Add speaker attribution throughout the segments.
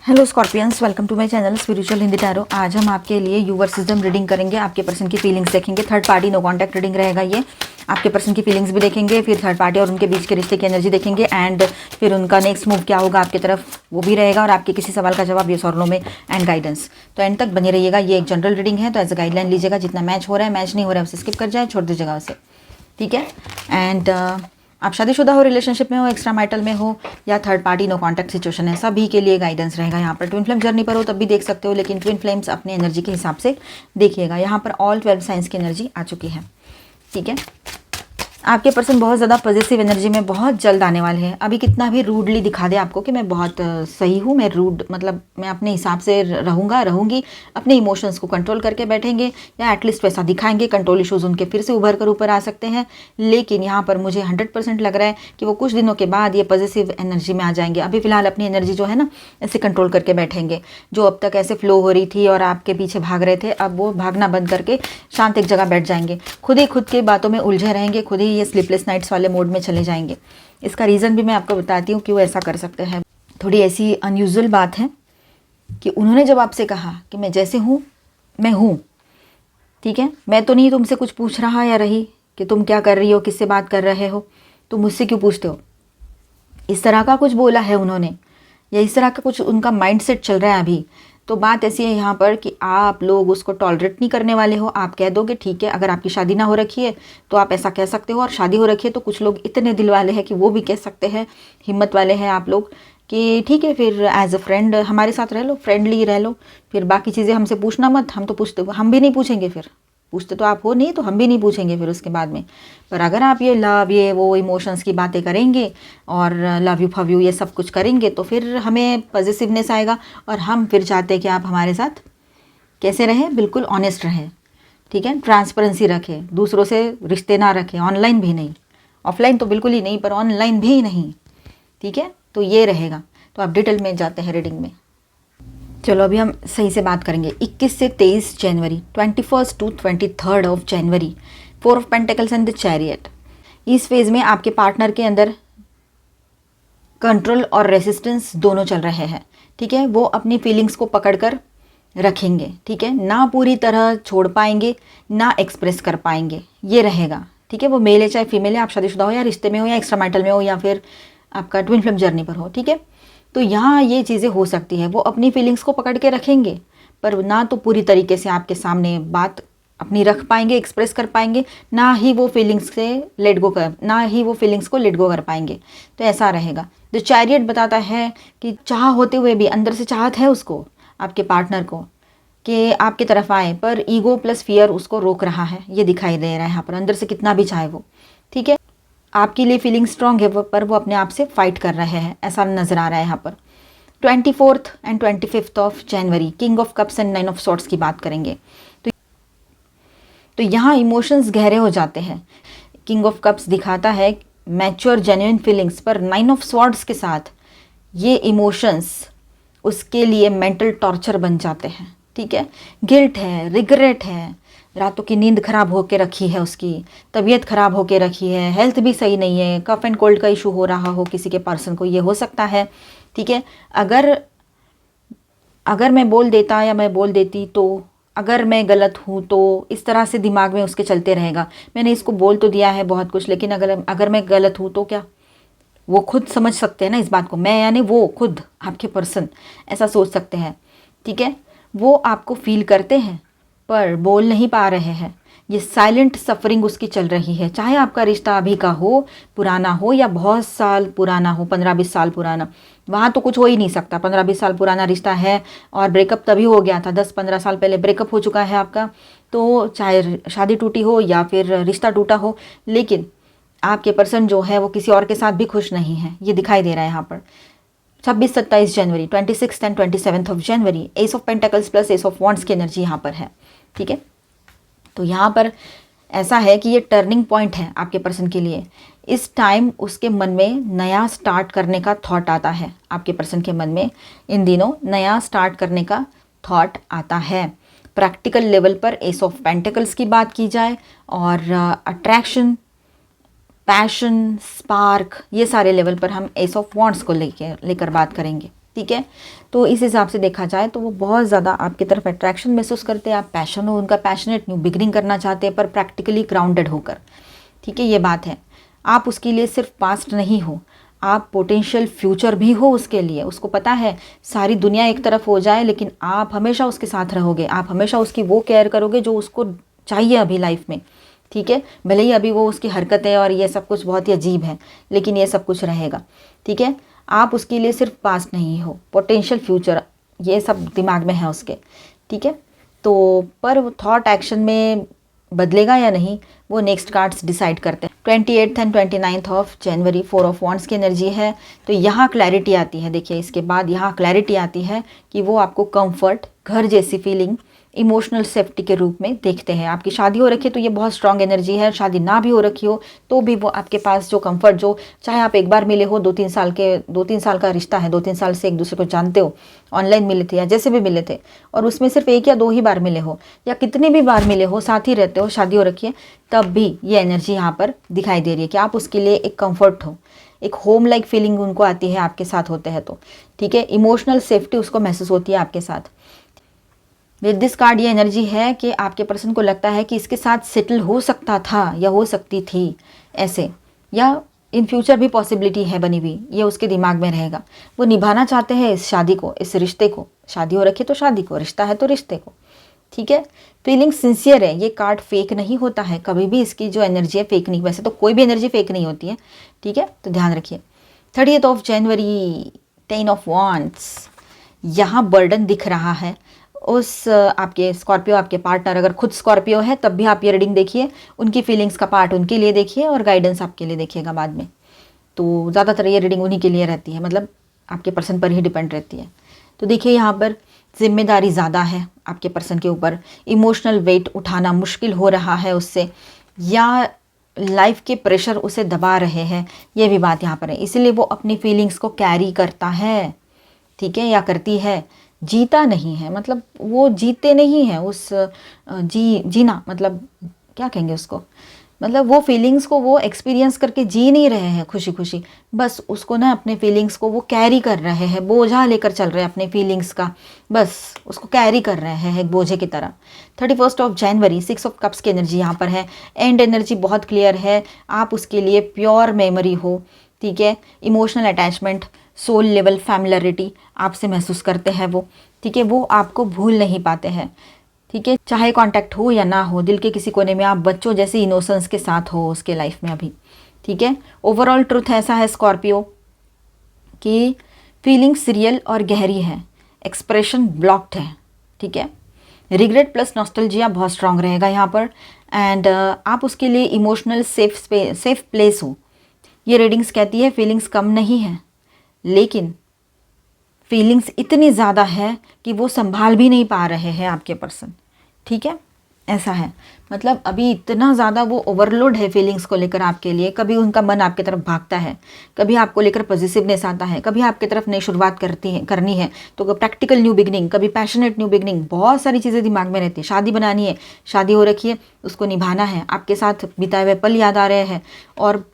Speaker 1: Hello Scorpions, welcome to my channel spiritual Hindi tarot. आज हम आपके लिए यूवर्सिज्म रीडिंग करेंगे। आपके पर्सन की फीलिंग्स देखेंगे। Third party no contact reading रहेगा ये। आपके पर्सन की फीलिंग्स भी देखेंगे, फिर थर्ड पार्टी और उनके बीच के रिश्ते की एनर्जी देखेंगे एंड फिर उनका नेक्स्ट मूव क्या होगा आपकी तरफ वो भी रहेगा, और आपके किसी सवाल का जवाब ये और नो में एंड गाइडेंस। तो एंड तक बने रहिएगा। ये एक जनरल रीडिंग है तो एज अ गाइडलाइन लीजिएगा। जितना मैच हो रहा है, मैच नहीं हो रहा है उसे स्किप कर जाए, छोड़ दीजिएगा उसे, ठीक है। एंड आप शादीशुदा हो, रिलेशनशिप में हो, एक्स्ट्रा माइटल में हो या third party no contact situation है, सभी के लिए गाइडेंस रहेगा। यहाँ पर ट्विन फ्लेम जर्नी पर हो तब भी देख सकते हो, लेकिन ट्विन फ्लेम्स अपने एनर्जी के हिसाब से देखिएगा। यहाँ पर ऑल 12 साइंस की एनर्जी आ चुकी है, ठीक है। आपके पर्सन बहुत ज़्यादा पॉजिटिव एनर्जी में बहुत जल्द आने वाले हैं। अभी कितना भी रूडली दिखा दे आपको कि मैं बहुत सही हूँ, मैं रूड मतलब मैं अपने हिसाब से रहूँगी, अपने इमोशंस को कंट्रोल करके बैठेंगे या एटलीस्ट वैसा दिखाएंगे। कंट्रोल इशूज़ उनके फिर से उभर कर ऊपर आ सकते हैं, लेकिन यहाँ पर मुझे 100% लग रहा है कि वो कुछ दिनों के बाद ये पॉजिटिव एनर्जी में आ जाएंगे। अभी फिलहाल अपनी एनर्जी जो है ना ऐसे कंट्रोल करके बैठेंगे। जो अब तक ऐसे फ्लो हो रही थी और आपके पीछे भाग रहे थे, अब वो भागना बंद करके शांत एक जगह बैठ जाएंगे। खुद ही खुद की बातों में उलझे रहेंगे, खुद ही ये स्लीपलेस नाइट्स वाले मोड में चले जाएंगे। इसका रीज़न भी मैं आपको बताती हूँ कि वो ऐसा कर सकते हैं। थोड़ी ऐसी अनयूजुअल बात है कि उन्होंने जब आपसे कहा कि मैं जैसे हूँ मैं हूँ, ठीक है, मैं तो नहीं तुमसे कुछ पूछ रहा या रही कि तुम क्या कर रही हो, किससे बात कर रहे हो, तुम मुझसे क्यों पूछते हो। इस तरह का कुछ बोला है उन्होंने, या इस तरह का कुछ उनका माइंडसेट चल रहा है अभी। तो बात ऐसी है यहाँ पर कि आप लोग उसको टॉलरेट नहीं करने वाले हो। आप कह दोगे ठीक है, अगर आपकी शादी ना हो रखी है तो आप ऐसा कह सकते हो, और शादी हो रखी है तो कुछ लोग इतने दिल वाले हैं कि वो भी कह सकते हैं, हिम्मत वाले हैं आप लोग कि ठीक है फिर एज अ फ्रेंड हमारे साथ रह लो, फ्रेंडली रह लो, फिर बाकी चीज़ें हमसे पूछना मत। हम तो पूछते, हम भी नहीं पूछेंगे, फिर पूछते तो आप हो नहीं तो हम भी नहीं पूछेंगे फिर उसके बाद में। पर अगर आप ये लव ये वो इमोशंस की बातें करेंगे और लव यू फव यू ये सब कुछ करेंगे तो फिर हमें पॉजिटिवनेस आएगा, और हम फिर चाहते हैं कि आप हमारे साथ कैसे रहें, बिल्कुल ऑनेस्ट रहें, ठीक है, ट्रांसपेरेंसी रखें, दूसरों से रिश्ते ना रखें, ऑनलाइन भी नहीं, ऑफलाइन तो बिल्कुल ही नहीं, पर ऑनलाइन भी नहीं, ठीक है। तो ये रहेगा। तो आप डिटेल में जाते हैं रीडिंग में। चलो अभी हम सही से बात करेंगे। 21 से 23 जनवरी, 21 to 23 of January, 4 of pentacles and the chariot. इस फेज में आपके पार्टनर के अंदर कंट्रोल और रेसिस्टेंस दोनों चल रहे हैं, ठीक है। वो अपनी फीलिंग्स को पकड़ कर रखेंगे, ठीक है, ना पूरी तरह छोड़ पाएंगे ना एक्सप्रेस कर पाएंगे, ये रहेगा, ठीक है। वो मेल है चाहे फीमेल है, आप शादीशुदा हो या रिश्ते में हो या एक्स्ट्रा मैरिटल में हो या फिर आपका ट्विन फ्लेम जर्नी पर हो, ठीक है। तो यहाँ ये चीज़ें हो सकती है। वो अपनी फीलिंग्स को पकड़ के रखेंगे, पर ना तो पूरी तरीके से आपके सामने बात अपनी रख पाएंगे, एक्सप्रेस कर पाएंगे, ना ही वो फीलिंग्स से लेट गो कर, ना ही वो फीलिंग्स को लेट गो कर पाएंगे। तो ऐसा रहेगा। जो चैरियट बताता है कि चाह होते हुए भी अंदर से चाहत है उसको, आपके पार्टनर को, कि आपकी तरफ आए, पर ईगो प्लस फियर उसको रोक रहा है, ये दिखाई दे रहा है यहाँ पर। अंदर से कितना भी चाहे वो, ठीक है, आपके लिए फीलिंग स्ट्रांग है, पर वो अपने आप से फाइट कर रहे हैं, ऐसा नज़र आ रहा है यहाँ पर। 24 and 25 of January, king of cups and 9 of swords की बात करेंगे। तो यहाँ इमोशंस गहरे हो जाते हैं। किंग ऑफ कप्स दिखाता है मैच्योर जेन्युइन फीलिंग्स, पर 9 ऑफ सॉर्ड्स के साथ ये इमोशंस उसके लिए मेंटल टॉर्चर बन जाते हैं, ठीक है। गिल्ट है, रिग्रेट है, रातों की नींद खराब होके रखी है, उसकी तबीयत खराब होके रखी है, हेल्थ भी सही नहीं है, कफ एंड कोल्ड का इशू हो रहा हो किसी के पर्सन को, ये हो सकता है, ठीक है। अगर मैं बोल देता या मैं बोल देती तो, अगर मैं गलत हूँ तो, इस तरह से दिमाग में उसके चलते रहेगा। मैंने इसको बोल तो दिया है बहुत कुछ, लेकिन अगर मैं गलत हूँ तो क्या। वो खुद समझ सकते हैं ना इस बात को, मैं यानी वो खुद आपके पर्सन ऐसा सोच सकते हैं, ठीक है। वो आपको फील करते हैं पर बोल नहीं पा रहे हैं। ये साइलेंट सफरिंग उसकी चल रही है, चाहे आपका रिश्ता अभी का हो, पुराना हो, या बहुत साल पुराना हो, 15-20 साल पुराना। वहाँ तो कुछ हो ही नहीं सकता। 15-20 साल पुराना रिश्ता है और ब्रेकअप तभी हो गया था, 10-15 साल पहले ब्रेकअप हो चुका है आपका। तो चाहे शादी टूटी हो या फिर रिश्ता टूटा हो, लेकिन आपके पर्सन जो है वो किसी और के साथ भी खुश नहीं है, ये दिखाई दे रहा है यहाँ पर। 26-27 जनवरी, 26 and 27 of January, S of pentacles plus S of wands की एनर्जी यहाँ पर है, ठीक है। तो यहाँ पर ऐसा है कि ये टर्निंग पॉइंट है आपके पर्सन के लिए। इस टाइम उसके मन में नया स्टार्ट करने का थॉट आता है। आपके पर्सन के मन में इन दिनों नया स्टार्ट करने का थॉट आता है। प्रैक्टिकल लेवल पर एस ऑफ पेंटिकल्स की बात की जाए और अट्रैक्शन, पैशन, स्पार्क, ये सारे लेवल पर हम एस ऑफ वॉन्ड्स को लेकर बात करेंगे, ठीक है। तो इस हिसाब से देखा जाए तो वो बहुत ज़्यादा आपकी तरफ अट्रैक्शन महसूस करते हैं, आप पैशन हो उनका, पैशनेट न्यू बिगनिंग करना चाहते हैं पर प्रैक्टिकली ग्राउंडेड होकर, ठीक है, ये बात है। आप उसके लिए सिर्फ पास्ट नहीं हो, आप पोटेंशियल फ्यूचर भी हो उसके लिए। उसको पता है सारी दुनिया एक तरफ हो जाए लेकिन आप हमेशा उसके साथ रहोगे, आप हमेशा उसकी वो केयर करोगे जो उसको चाहिए अभी लाइफ में, ठीक है। भले ही अभी वो उसकी हरकतें और ये सब कुछ बहुत ही अजीब है लेकिन ये सब कुछ रहेगा, ठीक है। आप उसके लिए सिर्फ पास्ट नहीं हो, पोटेंशियल फ्यूचर, ये सब दिमाग में है उसके, ठीक है। तो पर थॉट एक्शन में बदलेगा या नहीं वो नेक्स्ट कार्ड्स डिसाइड करते हैं। 28 and 29 of January 4 of wands की एनर्जी है। तो यहाँ क्लैरिटी आती है, देखिए इसके बाद यहाँ क्लैरिटी आती है कि वो आपको कंफर्ट, घर जैसी फीलिंग, इमोशनल सेफ्टी के रूप में देखते हैं। आपकी शादी हो रखी है तो ये बहुत स्ट्रांग एनर्जी है, शादी ना भी हो रखी हो तो भी वो आपके पास जो कंफर्ट, जो चाहे आप एक बार मिले हो, 2-3 साल का रिश्ता है, 2-3 साल से एक दूसरे को जानते हो, ऑनलाइन मिले थे या जैसे भी मिले थे, और उसमें सिर्फ 1 या 2 ही बार मिले हो या कितनी भी बार मिले हो, साथ ही रहते हो, शादी हो रखी है, तब भी ये एनर्जी यहाँ पर दिखाई दे रही है कि आप उसके लिए एक कम्फर्ट हो, एक होम लाइक फीलिंग उनको आती है आपके साथ होते हैं तो, ठीक है। इमोशनल सेफ्टी उसको महसूस होती है आपके साथ। विद दिस कार्ड ये एनर्जी है कि आपके पर्सन को लगता है कि इसके साथ सेटल हो सकता था या हो सकती थी ऐसे, या इन फ्यूचर भी पॉसिबिलिटी है बनी हुई, ये उसके दिमाग में रहेगा। वो निभाना चाहते हैं इस शादी को, इस रिश्ते को, शादी हो रखी है तो शादी को, रिश्ता है तो रिश्ते को, ठीक है। फीलिंग सिंसियर है, ये कार्ड फेक नहीं होता है कभी भी, इसकी जो एनर्जी है फेक नहीं, वैसे तो कोई भी एनर्जी फेक नहीं होती है, ठीक है, तो ध्यान रखिए। 30 ऑफ जनवरी 10 ऑफ वॉन्ड्स, यहाँ बर्डन दिख रहा है उस आपके स्कॉर्पियो, आपके पार्टनर अगर खुद स्कॉर्पियो है तब भी आप ये रीडिंग देखिए, उनकी फीलिंग्स का पार्ट उनके लिए देखिए और गाइडेंस आपके लिए देखिएगा बाद में। तो ज़्यादातर ये रीडिंग उन्हीं के लिए रहती है, मतलब आपके पर्सन पर ही डिपेंड रहती है। तो देखिए यहाँ पर जिम्मेदारी ज़्यादा है आपके पर्सन के ऊपर, इमोशनल वेट उठाना मुश्किल हो रहा है उससे, या लाइफ के प्रेशर उसे दबा रहे हैं, ये भी बात यहाँ पर है, इसलिए वो अपनी फीलिंग्स को कैरी करता है, ठीक है, या करती है, जीता नहीं है, मतलब वो जीते नहीं हैं उस जीना, मतलब क्या कहेंगे उसको, मतलब वो फीलिंग्स को वो एक्सपीरियंस करके जी नहीं रहे हैं खुशी खुशी, बस उसको ना अपने फीलिंग्स को वो कैरी कर रहे हैं, बोझा लेकर चल रहे हैं अपने फीलिंग्स का, बस उसको कैरी कर रहे हैं एक बोझे की तरह। 31 ऑफ जनवरी 6 ऑफ कप्स की एनर्जी यहाँ पर है। एंड एनर्जी बहुत क्लियर है, आप उसके लिए प्योर मेमोरी हो, ठीक है, इमोशनल अटैचमेंट, सोल लेवल फैमिलरिटी आपसे महसूस करते हैं वो, ठीक है, वो आपको भूल नहीं पाते हैं, ठीक है, चाहे कांटेक्ट हो या ना हो, दिल के किसी कोने में आप बच्चों जैसे इनोसेंस के साथ हो उसके लाइफ में अभी, ठीक है। ओवरऑल ट्रुथ ऐसा है स्कॉर्पियो कि फीलिंग्स रियल और गहरी है, एक्सप्रेशन ब्लॉक्ड है, ठीक है। रिग्रेट प्लस नॉस्टैल्जिया बहुत स्ट्रांग रहेगा यहाँ पर, एंड आप उसके लिए इमोशनल सेफ प्लेस हो। ये रीडिंग्स कहती है फीलिंग्स कम नहीं है लेकिन फीलिंग्स इतनी ज़्यादा है कि वो संभाल भी नहीं पा रहे हैं आपके पर्सन, ठीक है, ऐसा है। मतलब अभी इतना ज़्यादा वो ओवरलोड है फीलिंग्स को लेकर आपके लिए, कभी उनका मन आपकी तरफ भागता है, कभी आपको लेकर पॉजिटिवनेस आता है, कभी आपकी तरफ नई शुरुआत करनी है तो प्रैक्टिकल न्यू बिगनिंग, कभी पैशनेट न्यू बिगनिंग, बहुत सारी चीज़ें दिमाग में रहती है। शादी बनानी है, शादी हो रखी है, उसको निभाना है, आपके साथ बिताए हुए पल याद आ रहे हैं और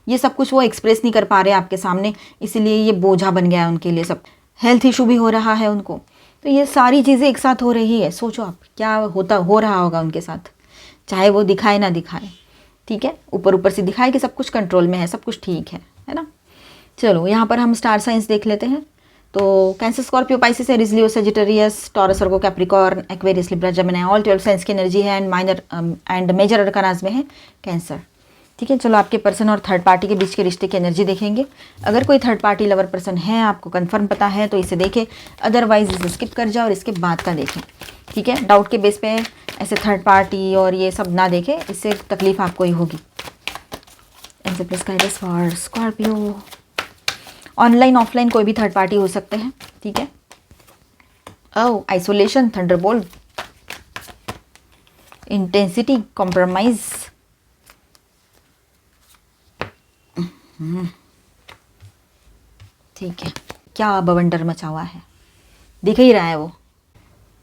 Speaker 1: ये सब कुछ वो एक्सप्रेस नहीं कर पा रहे आपके सामने, इसीलिए ये बोझा बन गया है उनके लिए सब। हेल्थ इशू भी हो रहा है उनको, तो ये सारी चीज़ें एक साथ हो रही है। सोचो आप क्या हो रहा होगा उनके साथ, चाहे वो दिखाए ना दिखाए, ठीक है, ऊपर ऊपर से दिखाए कि सब कुछ कंट्रोल में है, सब कुछ ठीक है ना। चलो यहाँ पर हम स्टार साइंस देख लेते हैं। तो Cancer, Scorpio, Pisces, Aries, Leo, Sagittarius, Taurus, Virgo, Capricorn, Aquarius, Libra, Gemini, all 12 signs की एनर्जी है and minor and major arcanas में है कैंसर, ठीक है। चलो आपके पर्सन और थर्ड पार्टी के बीच के रिश्ते की एनर्जी देखेंगे। अगर कोई थर्ड पार्टी लवर पर्सन है, आपको कंफर्म पता है तो इसे देखें, अदरवाइज इसे स्किप कर जाओ और इसके बाद का देखें, ठीक है। डाउट के बेस पे ऐसे थर्ड पार्टी और ये सब ना देखें, इससे तकलीफ आपको ही होगी। ऐसे plus guidance for Scorpio, online offline कोई भी थर्ड पार्टी हो सकते हैं, ठीक है। ओह, आइसोलेशन, थंडरबोल्ट, इंटेंसिटी, कॉम्प्रोमाइज, ठीक है, क्या बवंडर मचा हुआ है, दिख ही रहा है वो।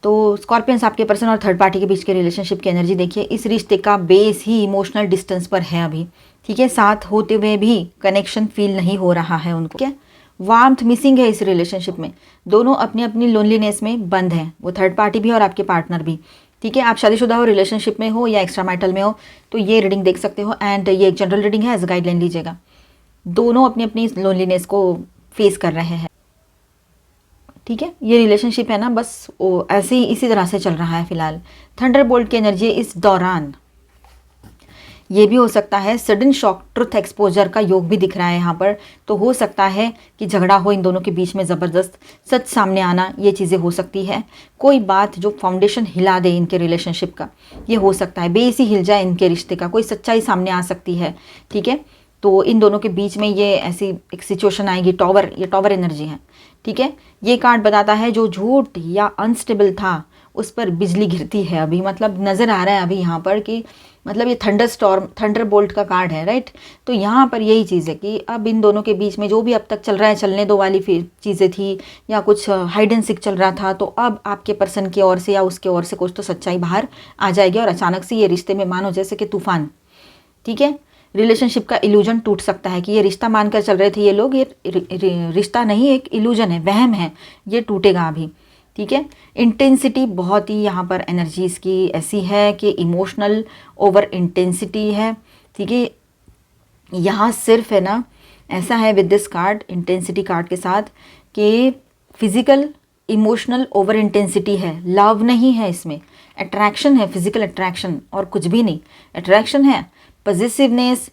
Speaker 1: तो स्कॉर्पियंस, आपके पर्सन और थर्ड पार्टी के बीच के रिलेशनशिप की एनर्जी देखिए। इस रिश्ते का बेस ही इमोशनल डिस्टेंस पर है अभी, ठीक है, साथ होते हुए भी कनेक्शन फील नहीं हो रहा है उनको, ठीक है। वार्मथ मिसिंग है इस रिलेशनशिप में। दोनों अपनी अपनी लोनलीनेस में बंद हैं, वो थर्ड पार्टी भी और आपके पार्टनर भी। ठीक है, आप शादीशुदा हो, रिलेशनशिप में हो या एक्स्ट्रा मैरिटल में हो तो ये रीडिंग देख सकते हो। एंड ये एक जनरल रीडिंग है, एज गाइडलाइन लीजिएगा। दोनों अपनी अपनी लोनलीनेस को फेस कर रहे हैं। ठीक है, ये रिलेशनशिप है ना, बस वो ऐसे ही इसी तरह से चल रहा है फिलहाल। थंडरबोल्ट की एनर्जी इस दौरान ये भी हो सकता है सडन शॉक ट्रुथ एक्सपोजर का योग भी दिख रहा है यहाँ पर। तो हो सकता है कि झगड़ा हो इन दोनों के बीच में, ज़बरदस्त सच सामने आना, ये चीज़ें हो सकती है। कोई बात जो फाउंडेशन हिला दे इनके रिलेशनशिप का, ये हो सकता है। बेस ही हिल जाए इनके रिश्ते का, कोई सच्चाई सामने आ सकती है। ठीक है, तो इन दोनों के बीच में ये ऐसी एक सिचुएशन आएगी। टॉवर, ये टॉवर एनर्जी है। ठीक है, ये कार्ड बताता है जो झूठ या अनस्टेबल था उस पर बिजली गिरती है अभी। मतलब नज़र आ रहा है अभी यहाँ पर कि मतलब ये थंडर स्टॉर्म, थंडर बोल्ट का कार्ड है, राइट। तो यहाँ पर यही चीज़ है कि अब इन दोनों के बीच में जो भी अब तक चल रहा है, चलने दो वाली फिर चीज़ें थी या कुछ हाइड एंड सीक चल रहा था, तो अब आपके पर्सन की ओर से या उसके ओर से कुछ तो सच्चाई बाहर आ जाएगी और अचानक से ये रिश्ते में मानो जैसे कि तूफान। ठीक है, रिलेशनशिप का इल्यूजन टूट सकता है कि ये रिश्ता मानकर चल रहे थे ये लोग, ये रिश्ता नहीं, एक इल्यूजन है, वहम है, ये टूटेगा अभी। ठीक है, इंटेंसिटी बहुत ही यहाँ पर एनर्जीज की ऐसी है कि इमोशनल ओवर इंटेंसिटी है। ठीक है, यहाँ सिर्फ है ना, ऐसा है with this card, intensity card के साथ, कि फिजिकल इमोशनल ओवर इंटेंसिटी है, लव नहीं है इसमें, अट्रैक्शन है, फिजिकल अट्रैक्शन और कुछ भी नहीं। अट्रैक्शन है, पॉजिटिवनेस,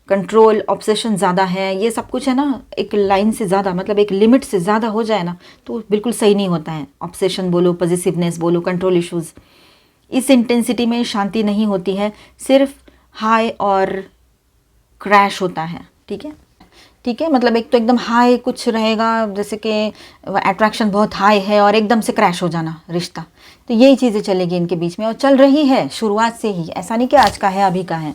Speaker 1: कंट्रोल, ऑब्सेशन ज़्यादा है, ये सब कुछ है ना। एक लाइन से ज़्यादा, मतलब एक लिमिट से ज़्यादा हो जाए ना तो बिल्कुल सही नहीं होता है। ऑब्सेशन बोलो, पॉजिटिवनेस बोलो, कंट्रोल इश्यूज़, इस इंटेंसिटी में शांति नहीं होती है, सिर्फ हाई और क्रैश होता है। ठीक है, ठीक है, मतलब एक तो एकदम हाई कुछ रहेगा, जैसे कि अट्रैक्शन बहुत हाई है और एकदम से क्रैश हो जाना रिश्ता। तो यही चीज़ें चलेगी इनके बीच में और चल रही है शुरुआत से ही, ऐसा नहीं कि आज का है, अभी का है।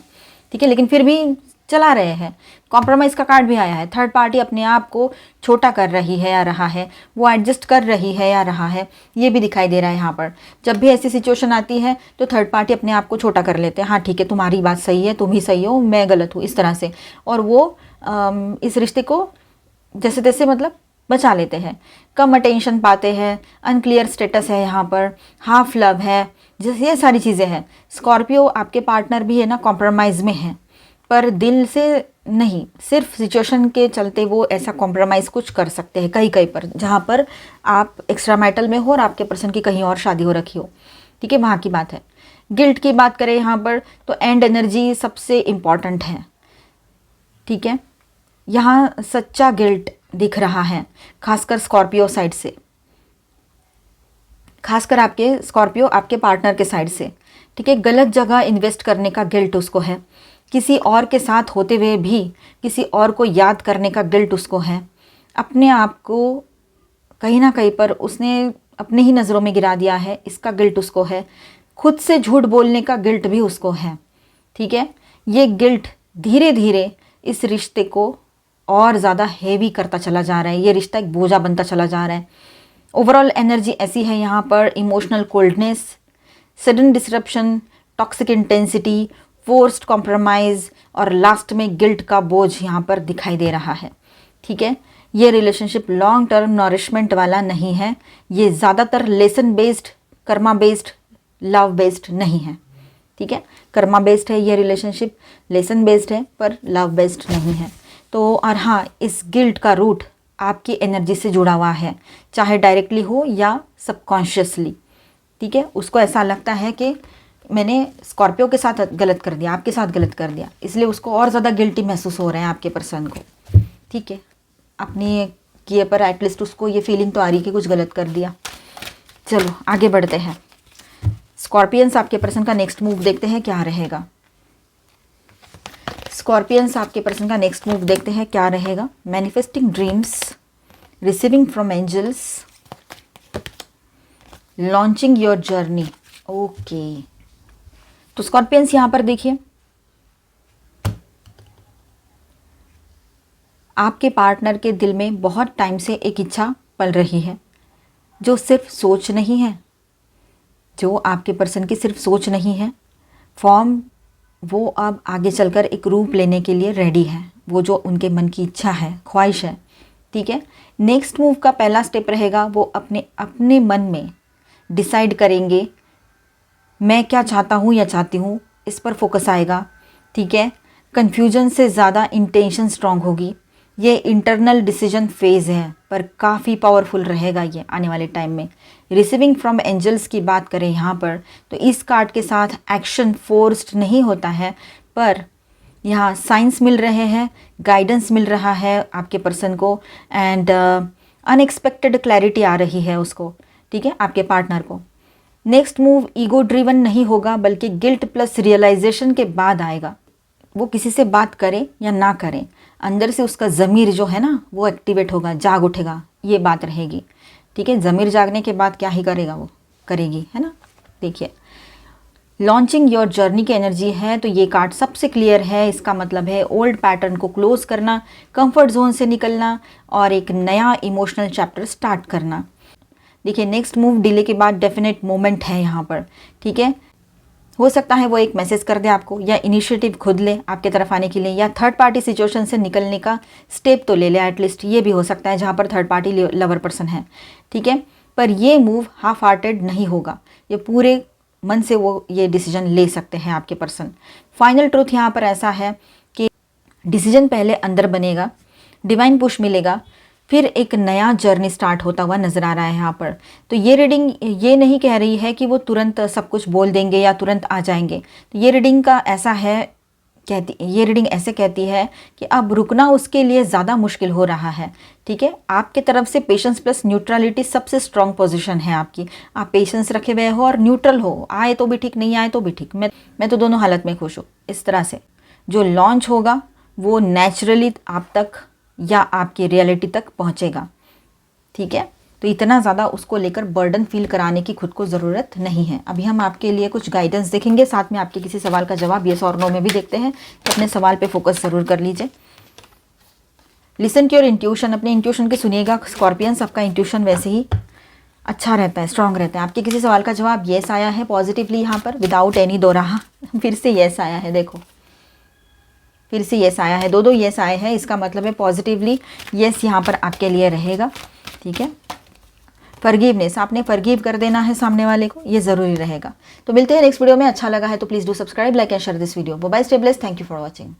Speaker 1: ठीक है, लेकिन फिर भी चला रहे हैं। कॉम्प्रोमाइज़ का कार्ड भी आया है। थर्ड पार्टी अपने आप को छोटा कर रही है या रहा है, वो एडजस्ट कर रही है या रहा है, ये भी दिखाई दे रहा है यहाँ पर। जब भी ऐसी सिचुएशन आती है तो थर्ड पार्टी अपने आप को छोटा कर लेते हैं। हाँ ठीक है, तुम्हारी बात सही है, तुम ही सही हो, मैं गलत हूँ, इस तरह से। और वो इस रिश्ते को जैसे तैसे मतलब बचा लेते हैं, कम अटेंशन पाते हैं, अनक्लियर स्टेटस है यहाँ पर, हाफ लव है, जैसे ये सारी चीज़ें हैं। स्कॉर्पियो आपके पार्टनर भी है ना, कॉम्प्रोमाइज़ में है, पर दिल से नहीं, सिर्फ सिचुएशन के चलते वो ऐसा कॉम्प्रोमाइज़ कुछ कर सकते हैं कहीं कहीं पर, जहाँ पर आप एक्स्ट्रा मैरिटल में हो और आपके पर्सन की कहीं और शादी हो रखी हो। ठीक है, वहाँ की बात है। गिल्ट की बात करें यहाँ पर तो एंड एनर्जी सबसे इम्पॉर्टेंट है। ठीक है, यहाँ सच्चा गिल्ट दिख रहा है, खासकर स्कॉर्पियो साइड से, खासकर आपके स्कॉर्पियो आपके पार्टनर के साइड से। ठीक है, गलत जगह इन्वेस्ट करने का गिल्ट उसको है, किसी और के साथ होते हुए भी किसी और को याद करने का गिल्ट उसको है, अपने आप को कहीं ना कहीं पर उसने अपने ही नज़रों में गिरा दिया है, इसका गिल्ट उसको है, खुद से झूठ बोलने का गिल्ट भी उसको है। ठीक है, ये गिल्ट धीरे धीरे इस रिश्ते को और ज़्यादा हेवी करता चला जा रहा है, ये रिश्ता एक बोझा बनता चला जा रहा है। ओवरऑल एनर्जी ऐसी है यहाँ पर, emotional coldness, sudden disruption, toxic intensity, forced compromise और लास्ट में गिल्ट का बोझ यहाँ पर दिखाई दे रहा है। ठीक है, ये रिलेशनशिप लॉन्ग टर्म नॉरिशमेंट वाला नहीं है, ये ज़्यादातर lesson based, Karma based, love based नहीं है। ठीक है, कर्मा बेस्ड है ये रिलेशनशिप, लेसन बेस्ड है पर लव बेस्ड नहीं है। तो और हाँ, इस गिल्ट का रूट आपकी एनर्जी से जुड़ा हुआ है, चाहे डायरेक्टली हो या सबकॉन्शियसली। ठीक है, उसको ऐसा लगता है कि मैंने स्कॉर्पियो के साथ गलत कर दिया, आपके साथ गलत कर दिया, इसलिए उसको और ज़्यादा गिल्टी महसूस हो रहा है आपके पर्सन को। ठीक है, अपनी किए पर एटलीस्ट उसको ये फीलिंग तो आ रही है कि कुछ गलत कर दिया। चलो आगे बढ़ते हैं। स्कॉर्पियंस आपके पर्सन का नेक्स्ट मूव देखते हैं क्या रहेगा। स्कॉर्पियंस आपके पर्सन का नेक्स्ट मूव देखते हैं क्या रहेगा। Manifesting dreams, receiving from angels, launching your journey. Okay, तो स्कॉर्पियंस यहाँ पर देखिए, आपके पार्टनर के दिल में बहुत टाइम से एक इच्छा पल रही है, जो सिर्फ सोच नहीं है, जो आपके पर्सन की सिर्फ सोच नहीं है, फॉर्म वो अब आगे चलकर एक रूप लेने के लिए रेडी है। वो जो उनके मन की इच्छा है, ख्वाहिश है, ठीक है। नेक्स्ट मूव का पहला स्टेप रहेगा, वो अपने अपने मन में डिसाइड करेंगे मैं क्या चाहता हूँ या चाहती हूँ, इस पर फोकस आएगा, ठीक है। कन्फ्यूजन से ज़्यादा इंटेंशन स्ट्रांग होगी। ये इंटरनल डिसीजन फेज़ है पर काफ़ी पावरफुल रहेगा ये आने वाले टाइम में। रिसीविंग फ्रॉम एंजल्स की बात करें यहाँ पर, तो इस कार्ड के साथ एक्शन फोर्स्ड नहीं होता है, पर यहाँ साइंस मिल रहे हैं, गाइडेंस मिल रहा है आपके पर्सन को, एंड अनएक्सपेक्टेड क्लैरिटी आ रही है उसको, ठीक है, आपके पार्टनर को। नेक्स्ट मूव ईगो ड्रिवन नहीं होगा, बल्कि गिल्ट प्लस रियलाइजेशन के बाद आएगा। वो किसी से बात करे या ना करे, अंदर से उसका ज़मीर जो है ना वो एक्टिवेट होगा, जाग उठेगा, ये बात रहेगी, ठीक है। ज़मीर जागने के बाद क्या ही करेगा, वो करेगी, है ना। देखिए, लॉन्चिंग योर जर्नी की एनर्जी है, तो ये कार्ड सबसे क्लियर है। इसका मतलब है ओल्ड पैटर्न को क्लोज करना, कंफर्ट जोन से निकलना और एक नया इमोशनल चैप्टर स्टार्ट करना। देखिए, नेक्स्ट मूव डिले के बाद डेफिनेट मोमेंट है यहाँ पर, ठीक है। हो सकता है वो एक मैसेज कर दे आपको, या इनिशिएटिव खुद ले आपके तरफ आने के लिए, या थर्ड पार्टी सिचुएशन से निकलने का स्टेप तो ले ले एटलीस्ट, ये भी हो सकता है जहाँ पर थर्ड पार्टी लवर पर्सन है, ठीक है। पर ये मूव हाफ हार्टेड नहीं होगा, ये पूरे मन से वो ये डिसीजन ले सकते हैं आपके पर्सन। फाइनल ट्रूथ यहाँ पर ऐसा है कि डिसीजन पहले अंदर बनेगा, डिवाइन पुश मिलेगा, फिर एक नया जर्नी स्टार्ट होता हुआ नज़र आ रहा है यहाँ पर। तो ये रीडिंग ये नहीं कह रही है कि वो तुरंत सब कुछ बोल देंगे या तुरंत आ जाएंगे। तो ये रीडिंग का ऐसा है, ये रीडिंग ऐसे कहती है कि अब रुकना उसके लिए ज़्यादा मुश्किल हो रहा है, ठीक है। आपके तरफ से पेशेंस प्लस न्यूट्रलिटी सबसे स्ट्रॉन्ग पोजीशन है आपकी। आप पेशेंस रखे हुए हो और न्यूट्रल हो, आए तो भी ठीक, नहीं आए तो भी ठीक, मैं तो दोनों हालत में खुश हूँ। इस तरह से जो लॉन्च होगा वो नेचुरली आप तक या आपकी रियलिटी तक पहुंचेगा, ठीक है। तो इतना ज़्यादा उसको लेकर बर्डन फील कराने की खुद को ज़रूरत नहीं है। अभी हम आपके लिए कुछ गाइडेंस देखेंगे, साथ में आपके किसी सवाल का जवाब येस और नो में भी देखते हैं। तो अपने सवाल पे फोकस ज़रूर कर लीजिए। लिसन टू योर इंट्यूशन, अपने इंट्यूशन के सुनिएगा स्कॉर्पियंस। आपका इंट्यूशन वैसे ही अच्छा रहता है, स्ट्रांग रहता है। आपके किसी सवाल का जवाब येस आया है पॉजिटिवली यहाँ पर, विदाउट एनी दोराहा। फिर से येस आया है, देखो फिर से येस आया है, दो येस आए हैं। इसका मतलब है पॉजिटिवली येस यहाँ पर आपके लिए रहेगा, ठीक है। फॉरगिवनेस, आपने फॉरगिव कर देना है सामने वाले को, ये ज़रूरी रहेगा। तो मिलते हैं नेक्स्ट वीडियो में। अच्छा लगा है तो please do subscribe, like and share this video. Bye, stay blessed, thank you for watching.